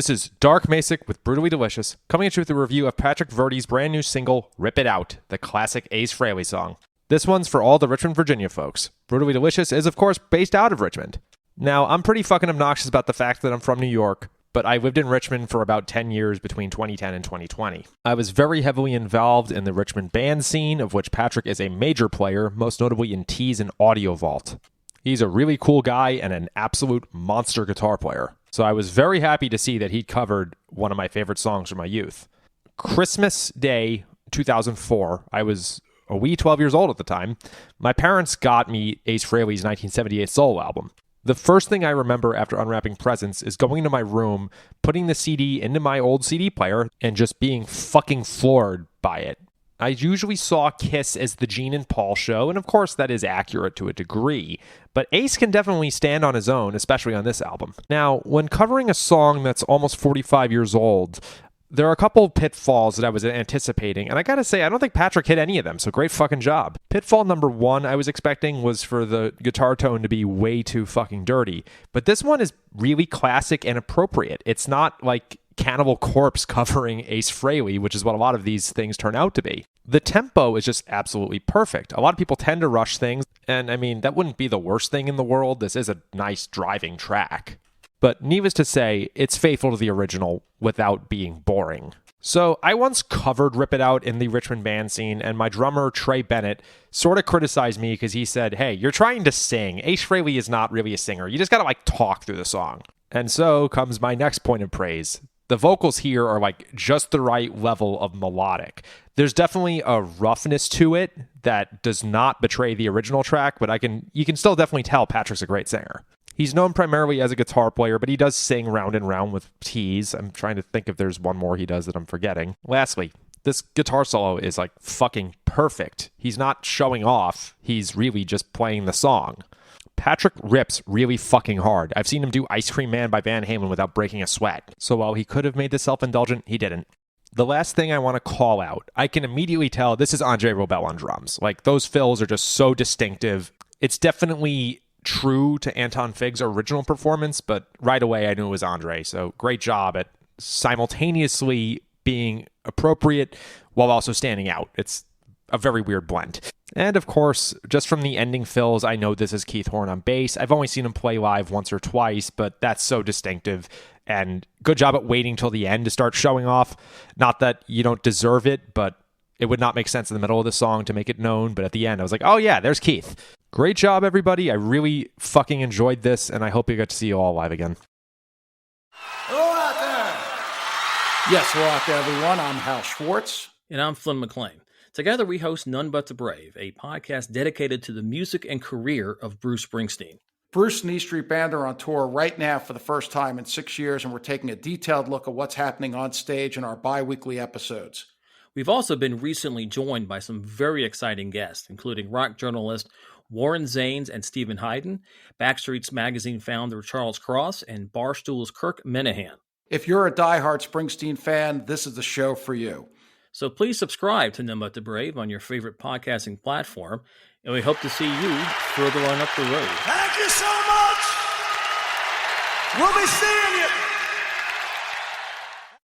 This is Dark Macek with Brutally Delicious, coming at you with a review of Patrick Verdi's brand new single, Rip It Out, the classic Ace Frehley song. This one's for all the Richmond, Virginia folks. Brutally Delicious is, of course, based out of Richmond. Now, I'm pretty fucking obnoxious about the fact that I'm from New York, but I lived in Richmond for about 10 years between 2010 and 2020. I was very heavily involved in the Richmond band scene, of which Patrick is a major player, most notably in Tease and Audio Vault. He's a really cool guy and an absolute monster guitar player. So I was very happy to see that he'd covered one of my favorite songs from my youth. Christmas Day 2004, I was a wee 12 years old at the time. My parents got me Ace Frehley's 1978 solo album. The first thing I remember after unwrapping presents is going into my room, putting the CD into my old CD player, and just being fucking floored by it. I usually saw Kiss as the Gene and Paul show, and of course that is accurate to a degree, but Ace can definitely stand on his own, especially on this album. Now, when covering a song that's almost 45 years old, there are a couple of pitfalls that I was anticipating, and I gotta say, I don't think Patrick hit any of them, so great fucking job. Pitfall number one I was expecting was for the guitar tone to be way too fucking dirty, but this one is really classic and appropriate. It's not like Cannibal Corpse covering Ace Frehley, which is what a lot of these things turn out to be. The tempo is just absolutely perfect. A lot of people tend to rush things, and I mean, that wouldn't be the worst thing in the world. This is a nice driving track. But needless to say, it's faithful to the original without being boring. So I once covered Rip It Out in the Richmond band scene, and my drummer, Trey Bennett, sort of criticized me because he said, hey, you're trying to sing. Ace Frehley is not really a singer. You just gotta talk through the song. And so comes my next point of praise. The vocals here are just the right level of melodic. There's definitely a roughness to it that does not betray the original track, but you can still definitely tell Patrick's a great singer. He's known primarily as a guitar player, but he does sing Round and Round with Tease. I'm trying to think if there's one more he does that I'm forgetting. Lastly, this guitar solo is fucking perfect. He's not showing off. He's really just playing the song. Patrick rips really fucking hard. I've seen him do Ice Cream Man by Van Halen without breaking a sweat. So while he could have made this self-indulgent, he didn't. The last thing I want to call out, I can immediately tell this is Andre Robel on drums. Those fills are just so distinctive. It's definitely true to Anton Fig's original performance, but right away I knew it was Andre. So great job at simultaneously being appropriate while also standing out. It's a very weird blend. And of course, just from the ending fills, I know this is Keith Horn on bass. I've only seen him play live once or twice, but that's so distinctive. And good job at waiting till the end to start showing off. Not that you don't deserve it, but it would not make sense in the middle of the song to make it known. But at the end, I was like, oh yeah, there's Keith. Great job, everybody. I really fucking enjoyed this, and I hope you get to see you all live again. Hello out there. Yes, hello out there, everyone. I'm Hal Schwartz. And I'm Flynn McLean. Together, we host None But the Brave, a podcast dedicated to the music and career of Bruce Springsteen. Bruce and E Street Band are on tour right now for the first time in 6 years, and we're taking a detailed look at what's happening on stage in our bi-weekly episodes. We've also been recently joined by some very exciting guests, including rock journalist Warren Zanes and Stephen Hayden, Backstreet's Magazine founder Charles Cross, and Barstool's Kirk Minahan. If you're a diehard Springsteen fan, this is the show for you. So please subscribe to None But the Brave on your favorite podcasting platform, and we hope to see you further on up the road. Thank you so much. We'll be seeing you.